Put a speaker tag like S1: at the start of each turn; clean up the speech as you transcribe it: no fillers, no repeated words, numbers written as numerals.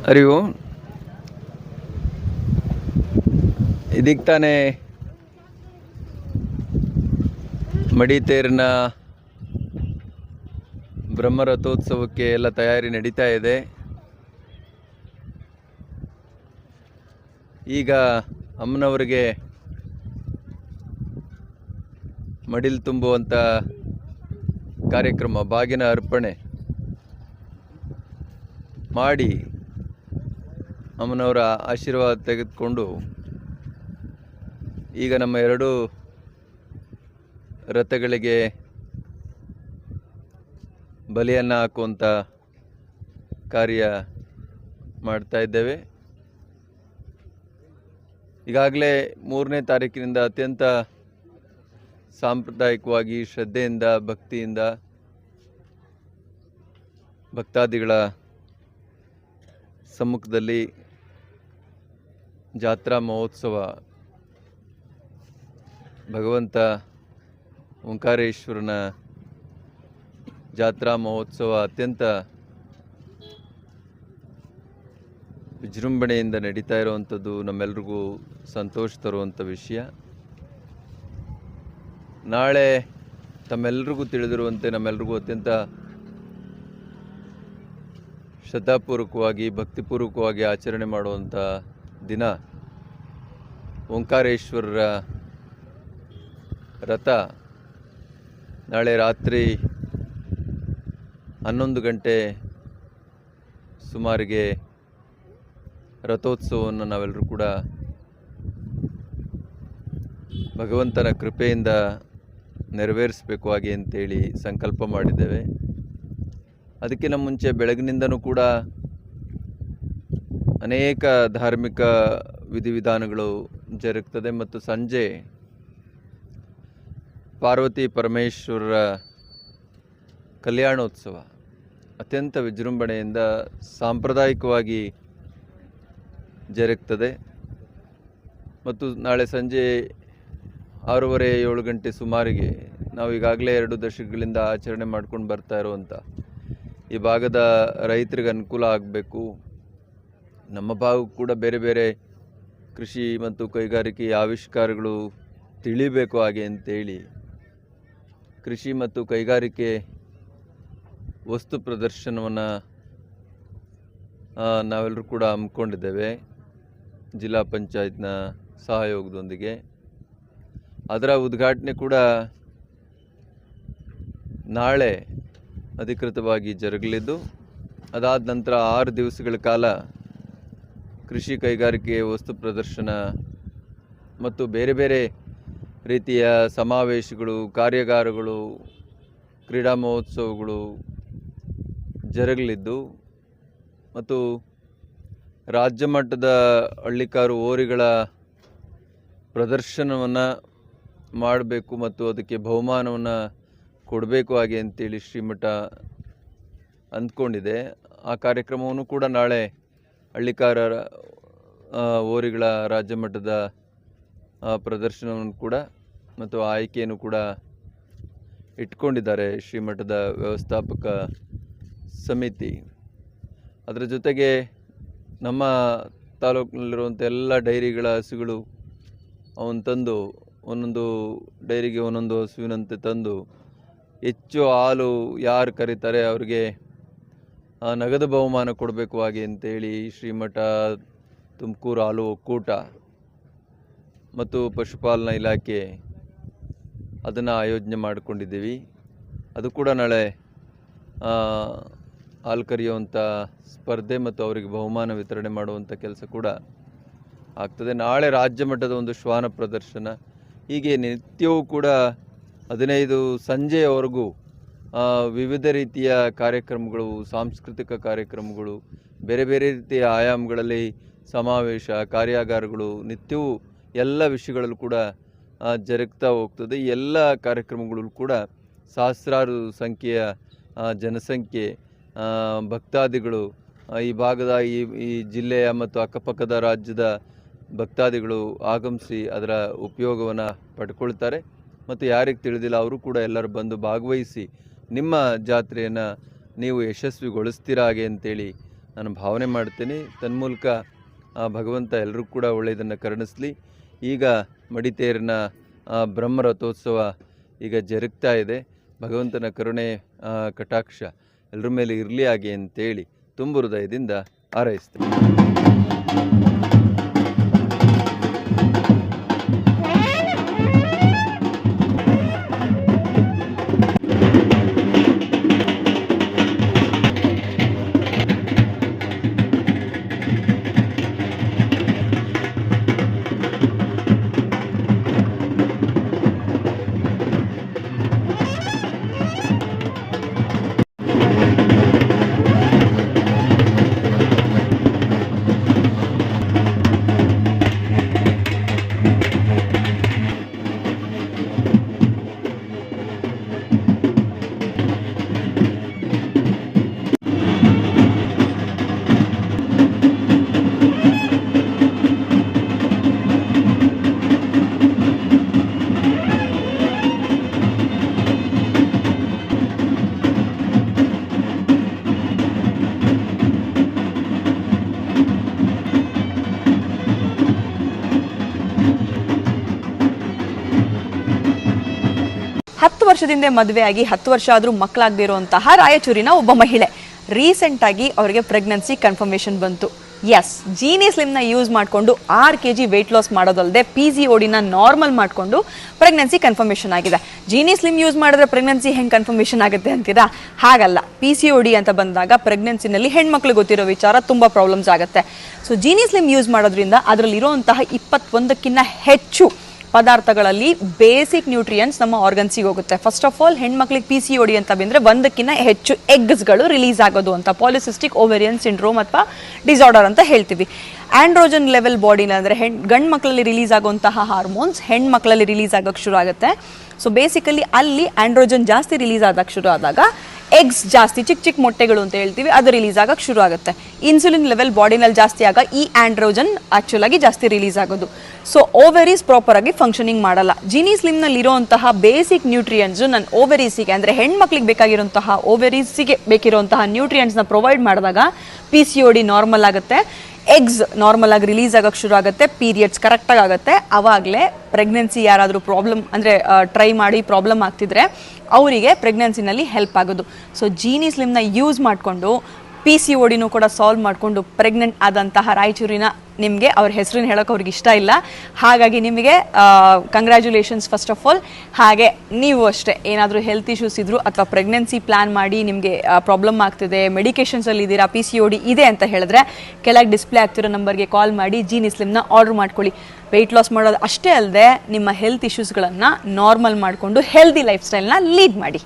S1: ಹರಿ ಓಂ. ಇದೀಗ ತಾನೇ ಮಡಿತೇರಿನ ಬ್ರಹ್ಮರಥೋತ್ಸವಕ್ಕೆ ಎಲ್ಲ ತಯಾರಿ ನಡೀತಾ ಇದೆ. ಈಗ ಅಮ್ಮನವರಿಗೆ ಮಡಿಲು ತುಂಬುವಂಥ ಕಾರ್ಯಕ್ರಮ, ಬಾಗಿನ ಅರ್ಪಣೆ ಮಾಡಿ ಅಮ್ಮನವರ ಆಶೀರ್ವಾದ ತೆಗೆದುಕೊಂಡು ಈಗ ನಮ್ಮ ಎರಡು ರಥಗಳಿಗೆ ಬಲಿಯನ್ನು ಹಾಕುವಂಥ ಕಾರ್ಯ ಮಾಡ್ತಾ ಇದ್ದೇವೆ. ಈಗಾಗಲೇ 3ನೇ ತಾರೀಕಿನಿಂದ ಅತ್ಯಂತ ಸಾಂಪ್ರದಾಯಿಕವಾಗಿ ಶ್ರದ್ಧೆಯಿಂದ ಭಕ್ತಿಯಿಂದ ಭಕ್ತಾದಿಗಳ ಸಮ್ಮುಖದಲ್ಲಿ ಜಾತ್ರಾ ಮಹೋತ್ಸವ, ಭಗವಂತ ಓಂಕಾರೇಶ್ವರನ ಜಾತ್ರಾ ಮಹೋತ್ಸವ ಅತ್ಯಂತ ವಿಜೃಂಭಣೆಯಿಂದ ನಡೀತಾ ಇರುವಂಥದ್ದು ನಮ್ಮೆಲ್ರಿಗೂ ಸಂತೋಷ ತರುವಂಥ ವಿಷಯ. ನಾಳೆ ತಮ್ಮೆಲ್ಲರಿಗೂ ತಿಳಿದಿರುವಂತೆ ನಮ್ಮೆಲ್ರಿಗೂ ಅತ್ಯಂತ ಶ್ರದ್ಧಾಪೂರ್ವಕವಾಗಿ ಭಕ್ತಿಪೂರ್ವಕವಾಗಿ ಆಚರಣೆ ಮಾಡುವಂಥ ದಿನ ಓಂಕಾರೇಶ್ವರರ ರಥ. ನಾಳೆ ರಾತ್ರಿ 11 ಗಂಟೆ ಸುಮಾರಿಗೆ ರಥೋತ್ಸವವನ್ನು ನಾವೆಲ್ಲರೂ ಕೂಡ ಭಗವಂತನ ಕೃಪೆಯಿಂದ ನೆರವೇರಿಸಬೇಕು ಹಾಗೆ ಅಂತೇಳಿ ಸಂಕಲ್ಪ ಮಾಡಿದ್ದೇವೆ. ಅದಕ್ಕಿಂತ ಮುಂಚೆ ಬೆಳಗಿನಿಂದನೂ ಕೂಡ ಅನೇಕ ಧಾರ್ಮಿಕ ವಿಧಿವಿಧಾನಗಳು ಜರುಗ್ತದೆ ಮತ್ತು ಸಂಜೆ ಪಾರ್ವತಿ ಪರಮೇಶ್ವರರ ಕಲ್ಯಾಣೋತ್ಸವ ಅತ್ಯಂತ ವಿಜೃಂಭಣೆಯಿಂದ ಸಾಂಪ್ರದಾಯಿಕವಾಗಿ ಜರುಗ್ತದೆ. ಮತ್ತು ನಾಳೆ ಸಂಜೆ 6:30-7 ಗಂಟೆ ಸುಮಾರಿಗೆ ನಾವು ಈಗಾಗಲೇ 2 ದಶಕಗಳಿಂದ ಆಚರಣೆ ಮಾಡ್ಕೊಂಡು ಬರ್ತಾ ಇರುವಂಥ ಈ ಭಾಗದ ರೈತರಿಗೆ ಅನುಕೂಲ ಆಗಬೇಕು, ನಮ್ಮ ಭಾಗಕ್ಕೂ ಕೂಡ ಬೇರೆ ಬೇರೆ ಕೃಷಿ ಮತ್ತು ಕೈಗಾರಿಕೆ ಆವಿಷ್ಕಾರಗಳು ತಿಳಿಬೇಕು ಹಾಗೆ ಅಂತೇಳಿ ಕೃಷಿ ಮತ್ತು ಕೈಗಾರಿಕೆ ವಸ್ತು ಪ್ರದರ್ಶನವನ್ನು ನಾವೆಲ್ಲರೂ ಕೂಡ ಹಮ್ಮಿಕೊಂಡಿದ್ದೇವೆ ಜಿಲ್ಲಾ ಪಂಚಾಯತ್ನ ಸಹಯೋಗದೊಂದಿಗೆ. ಅದರ ಉದ್ಘಾಟನೆ ಕೂಡ ನಾಳೆ ಅಧಿಕೃತವಾಗಿ ಜರುಗಲಿದ್ದು, ಅದಾದ ನಂತರ 6 ದಿವಸಗಳ ಕಾಲ ಕೃಷಿ ಕೈಗಾರಿಕೆ ವಸ್ತು ಪ್ರದರ್ಶನ ಮತ್ತು ಬೇರೆ ಬೇರೆ ರೀತಿಯ ಸಮಾವೇಶಗಳು, ಕಾರ್ಯಾಗಾರಗಳು, ಕ್ರೀಡಾ ಮಹೋತ್ಸವಗಳು ಜರುಗಲಿದ್ದು ಮತ್ತು ರಾಜ್ಯ ಮಟ್ಟದ ಹಳ್ಳಿಕಾರು ಹೋರಿಗಳ ಪ್ರದರ್ಶನವನ್ನು ಮಾಡಬೇಕು ಮತ್ತು ಅದಕ್ಕೆ ಬಹುಮಾನವನ್ನು ಕೊಡಬೇಕು ಹಾಗೆ ಅಂತೇಳಿ ಶ್ರೀಮಠ ಅಂದ್ಕೊಂಡಿದೆ. ಆ ಕಾರ್ಯಕ್ರಮವನ್ನು ಕೂಡ ನಾಳೆ ಹಳ್ಳಿಕಾರರ ಹೋರಿಗಳ ರಾಜ್ಯ ಮಟ್ಟದ ಪ್ರದರ್ಶನವನ್ನು ಕೂಡ ಮತ್ತು ಆಯ್ಕೆಯನ್ನು ಕೂಡ ಇಟ್ಕೊಂಡಿದ್ದಾರೆ ಶ್ರೀಮಠದ ವ್ಯವಸ್ಥಾಪಕ ಸಮಿತಿ. ಅದರ ಜೊತೆಗೆ ನಮ್ಮ ತಾಲೂಕಿನಲ್ಲಿರುವಂಥ ಎಲ್ಲ ಡೈರಿಗಳ ಹಸುಗಳು ಅವನು ತಂದು ಒಂದೊಂದು ಡೈರಿಗೆ ಒಂದೊಂದು ಹಸುವಿನಂತೆ ತಂದು ಹೆಚ್ಚು ಹಾಲು ಯಾರು ಕರೀತಾರೆ ಅವರಿಗೆ ನಗದು ಬಹುಮಾನ ಕೊಡಬೇಕು ಹಾಗೆ ಅಂತೇಳಿ ಶ್ರೀಮಠ, ತುಮಕೂರು ಹಾಲು ಒಕ್ಕೂಟ ಮತ್ತು ಪಶುಪಾಲನಾ ಇಲಾಖೆ ಅದನ್ನು ಆಯೋಜನೆ ಮಾಡಿಕೊಂಡಿದ್ದೀವಿ. ಅದು ಕೂಡ ನಾಳೆ ಹಾಲು ಕರೆಯುವಂಥ ಸ್ಪರ್ಧೆ ಮತ್ತು ಅವರಿಗೆ ಬಹುಮಾನ ವಿತರಣೆ ಮಾಡುವಂಥ ಕೆಲಸ ಕೂಡ ಆಗ್ತದೆ. ನಾಳೆ ರಾಜ್ಯ ಮಟ್ಟದ ಒಂದು ಶ್ವಾನ ಪ್ರದರ್ಶನ, ಹೀಗೆ ನಿತ್ಯವೂ ಕೂಡ 15 ಸಂಜೆಯವರೆಗೂ ವಿವಿಧ ರೀತಿಯ ಕಾರ್ಯಕ್ರಮಗಳು, ಸಾಂಸ್ಕೃತಿಕ ಕಾರ್ಯಕ್ರಮಗಳು, ಬೇರೆ ಬೇರೆ ರೀತಿಯ ಆಯಾಮಗಳಲ್ಲಿ ಸಮಾವೇಶ, ಕಾರ್ಯಾಗಾರಗಳು ನಿತ್ಯವೂ ಎಲ್ಲ ವಿಷಯಗಳಲ್ಲೂ ಕೂಡ ಜರುಗ್ತಾ ಹೋಗ್ತದೆ. ಈ ಎಲ್ಲ ಕಾರ್ಯಕ್ರಮಗಳು ಕೂಡ ಸಹಸ್ರಾರು ಸಂಖ್ಯೆಯ ಜನಸಂಖ್ಯೆ, ಭಕ್ತಾದಿಗಳು, ಈ ಭಾಗದ ಈ ಜಿಲ್ಲೆಯ ಮತ್ತು ಅಕ್ಕಪಕ್ಕದ ರಾಜ್ಯದ ಭಕ್ತಾದಿಗಳು ಆಗಮಿಸಿ ಅದರ ಉಪಯೋಗವನ್ನು ಪಡ್ಕೊಳ್ತಾರೆ. ಮತ್ತು ಯಾರಿಗೆ ತಿಳಿದಿಲ್ಲ ಅವರು ಕೂಡ ಎಲ್ಲರೂ ಬಂದು ಭಾಗವಹಿಸಿ ನಿಮ್ಮ ಜಾತ್ರೆಯನ್ನು ನೀವು ಯಶಸ್ವಿಗೊಳಿಸ್ತೀರಾ ಹಾಗೆ ಅಂತೇಳಿ ನಾನು ಭಾವನೆ ಮಾಡ್ತೀನಿ. ತನ್ಮೂಲಕ ಭಗವಂತ ಎಲ್ಲರೂ ಕೂಡ ಒಳ್ಳೆಯದನ್ನು ಕರುಣಿಸಲಿ. ಈಗ ಮಡಿತೇರಿನ ಬ್ರಹ್ಮರಥೋತ್ಸವ ಈಗ ಜರುಗ್ತಾ ಇದೆ. ಭಗವಂತನ ಕರುಣೆ ಕಟಾಕ್ಷ ಎಲ್ಲರ ಮೇಲೆ ಇರಲಿ ಆಗಿ ಅಂತೇಳಿ ತುಂಬು ಹೃದಯದಿಂದ ಹಾರೈಸ್ತೀನಿ.
S2: ವರ್ಷದಿಂದ ಮದುವೆ ಆಗಿ 10 ವರ್ಷ ಆದರೂ ಮಕ್ಕಳಾಗದೇ ಇರುವಂತಹ ರಾಯಚೂರಿನ ಒಬ್ಬ ಮಹಿಳೆ ರೀಸೆಂಟ್ ಆಗಿ ಅವರಿಗೆ ಪ್ರೆಗ್ನೆನ್ಸಿ ಕನ್ಫರ್ಮೇಷನ್ ಬಂತು. ಎಸ್, ಜೀನಿ ಸ್ಲಿಮ್ನ ಯೂಸ್ ಮಾಡಿಕೊಂಡು 6 kg ವೆಯ್ಟ್ ಲಾಸ್ ಮಾಡೋದಲ್ಲದೆ PCODನ ನಾರ್ಮಲ್ ಮಾಡಿಕೊಂಡು ಪ್ರೆಗ್ನೆನ್ಸಿ ಕನ್ಫರ್ಮೇಷನ್ ಆಗಿದೆ. ಜೀನಿ ಸ್ಲಿಮ್ ಯೂಸ್ ಮಾಡಿದ್ರೆ ಪ್ರೆಗ್ನೆನ್ಸಿ ಹೆಂಗೆ ಕನ್ಫರ್ಮೇಷನ್ ಆಗುತ್ತೆ ಅಂತೀರಾ? ಹಾಗಲ್ಲ. PCOD ಅಂತ ಬಂದಾಗ ಪ್ರೆಗ್ನೆನ್ಸಿನಲ್ಲಿ ಹೆಣ್ಮಕ್ಳು ಗೊತ್ತಿರೋ ವಿಚಾರ ತುಂಬ ಪ್ರಾಬ್ಲಮ್ಸ್ ಆಗುತ್ತೆ. ಸೊ ಜೀನಿ ಸ್ಲಿಮ್ ಯೂಸ್ ಮಾಡೋದ್ರಿಂದ ಅದರಲ್ಲಿರುವಂತಹ 21ಕ್ಕಿಂತ ಹೆಚ್ಚು ಪದಾರ್ಥಗಳಲ್ಲಿ ಬೇಸಿಕ್ ನ್ಯೂಟ್ರಿಯೆಂಟ್ಸ್ ನಮ್ಮ ಆರ್ಗನ್ಸಿಗೆ ಹೋಗುತ್ತೆ. ಫಸ್ಟ್ ಆಫ್ ಆಲ್ ಹೆಣ್ಮಕ್ಳಿಗೆ PCOD ಅಂತ ಬಂದರೆ 1ಕ್ಕಿಂತ ಹೆಚ್ಚು ಎಗ್ಸ್ಗಳು ರಿಲೀಸ್ ಆಗೋದು ಅಂತ ಪಾಲಿಸಿಸ್ಟಿಕ್ ಓವೇರಿಯನ್ ಸಿಂಡ್ರೋಮ್ ಅಥವಾ ಡಿಸಾರ್ಡರ್ ಅಂತ ಹೇಳ್ತೀವಿ. ಆಂಡ್ರೋಜನ್ ಲೆವೆಲ್ ಬಾಡಿನ ಅಂದರೆ ಗಂಡು ಮಕ್ಕಳಲ್ಲಿ ರಿಲೀಸ್ ಆಗುವಂತಹ ಹಾರ್ಮೋನ್ಸ್ ಹೆಣ್ಮಕ್ಳಲ್ಲಿ ರಿಲೀಸ್ ಆಗೋಕ್ಕೆ ಶುರು ಆಗುತ್ತೆ. ಸೊ ಬೇಸಿಕಲಿ ಅಲ್ಲಿ ಆಂಡ್ರೋಜನ್ ಜಾಸ್ತಿ ರಿಲೀಸ್ ಆಗೋಕ್ಕೆ ಶುರು ಆದಾಗ ಎಗ್ಸ್ ಜಾಸ್ತಿ, ಚಿಕ್ಕ ಚಿಕ್ಕ ಮೊಟ್ಟೆಗಳು ಅಂತ ಹೇಳ್ತೀವಿ, ಅದು ರಿಲೀಸ್ ಆಗೋಕ್ಕೆ ಶುರು ಆಗುತ್ತೆ. ಇನ್ಸುಲಿನ್ ಲೆವೆಲ್ ಬಾಡಿನಲ್ಲಿ ಜಾಸ್ತಿ ಆಗ ಈ ಆಂಡ್ರೋಜನ್ ಆ್ಯಕ್ಚುಲ್ ಆಗಿ ಜಾಸ್ತಿ ರಿಲೀಸ್ ಆಗೋದು. ಸೊ ಓವೆರೀಸ್ ಪ್ರಾಪರ್ ಆಗಿ ಫಂಕ್ಷನಿಂಗ್ ಮಾಡಲ್ಲ. ಜೀನಿ ಸ್ಲಿಮ್ನಲ್ಲಿ ಇರುವಂತಹ ಬೇಸಿಕ್ ನ್ಯೂಟ್ರಿಯೆಂಟ್ಸು ನನ್ನ ಓವೆರೀಸಿಗೆ ಅಂದರೆ ಹೆಣ್ಮಕ್ಳಿಗೆ ಬೇಕಾಗಿರುವಂತಹ ಓವೆರೀಸಿಗೆ ಬೇಕಿರುವಂತಹ ನ್ಯೂಟ್ರಿಯೆಂಟ್ಸ್ನ ಪ್ರೊವೈಡ್ ಮಾಡಿದಾಗ PCOD ನಾರ್ಮಲ್ ಆಗುತ್ತೆ, ಎಗ್ಸ್ ನಾರ್ಮಲ್ ಆಗಿ ರಿಲೀಸ್ ಆಗೋಕ್ಕೆ ಶುರು ಆಗುತ್ತೆ, ಪೀರಿಯಡ್ಸ್ ಕರೆಕ್ಟಾಗಿ ಆಗುತ್ತೆ. ಆವಾಗಲೇ ಪ್ರೆಗ್ನೆನ್ಸಿ ಯಾರಾದರೂ ಪ್ರಾಬ್ಲಮ್ ಅಂದರೆ ಟ್ರೈ ಮಾಡಿ ಪ್ರಾಬ್ಲಮ್ ಆಗ್ತಿದ್ರೆ ಅವರಿಗೆ ಪ್ರೆಗ್ನೆನ್ಸಿನಲ್ಲಿ ಹೆಲ್ಪ್ ಆಗೋದು. ಸೊ ಜೀನಿ ಸ್ಲಿಮ್ನ ಯೂಸ್ ಮಾಡಿಕೊಂಡು PCODನೂ ಕೂಡ ಸಾಲ್ವ್ ಮಾಡಿಕೊಂಡು ಪ್ರೆಗ್ನೆಂಟ್ ಆದಂತಹ ರಾಯಚೂರಿನ ನಿಮಗೆ ಅವ್ರ ಹೆಸರನ್ನ ಹೇಳೋಕೆ ಅವ್ರಿಗೆ ಇಷ್ಟ ಇಲ್ಲ. ಹಾಗಾಗಿ ನಿಮಗೆ ಕಂಗ್ರ್ಯಾಚುಲೇಷನ್ಸ್ ಫಸ್ಟ್ ಆಫ್ ಆಲ್. ಹಾಗೆ ನೀವು ಅಷ್ಟೇ ಏನಾದರೂ ಹೆಲ್ತ್ ಇಶ್ಯೂಸ್ ಇದ್ದರೂ ಅಥವಾ ಪ್ರೆಗ್ನೆನ್ಸಿ ಪ್ಲ್ಯಾನ್ ಮಾಡಿ ನಿಮಗೆ ಪ್ರಾಬ್ಲಮ್ ಆಗ್ತಿದೆ, ಮೆಡಿಕೇಷನ್ಸಲ್ಲಿ ಇದ್ದೀರಾ, PCOD ಇದೆ ಅಂತ ಹೇಳಿದ್ರೆ ಕೆಳಗೆ ಡಿಸ್ಪ್ಲೇ ಆಗ್ತಿರೋ ನಂಬರ್ಗೆ ಕಾಲ್ ಮಾಡಿ ಜೀನಿ ಸ್ಲಿಮ್ನ ಆರ್ಡರ್ ಮಾಡ್ಕೊಳ್ಳಿ. ವೆಯ್ಟ್ ಲಾಸ್ ಮಾಡೋದು ಅಷ್ಟೇ ಅಲ್ಲದೆ ನಿಮ್ಮ ಹೆಲ್ತ್ ಇಶ್ಯೂಸ್ಗಳನ್ನು ನಾರ್ಮಲ್ ಮಾಡಿಕೊಂಡು ಹೆಲ್ದಿ ಲೈಫ್ ಸ್ಟೈಲ್ನ ಲೀಡ್ ಮಾಡಿ.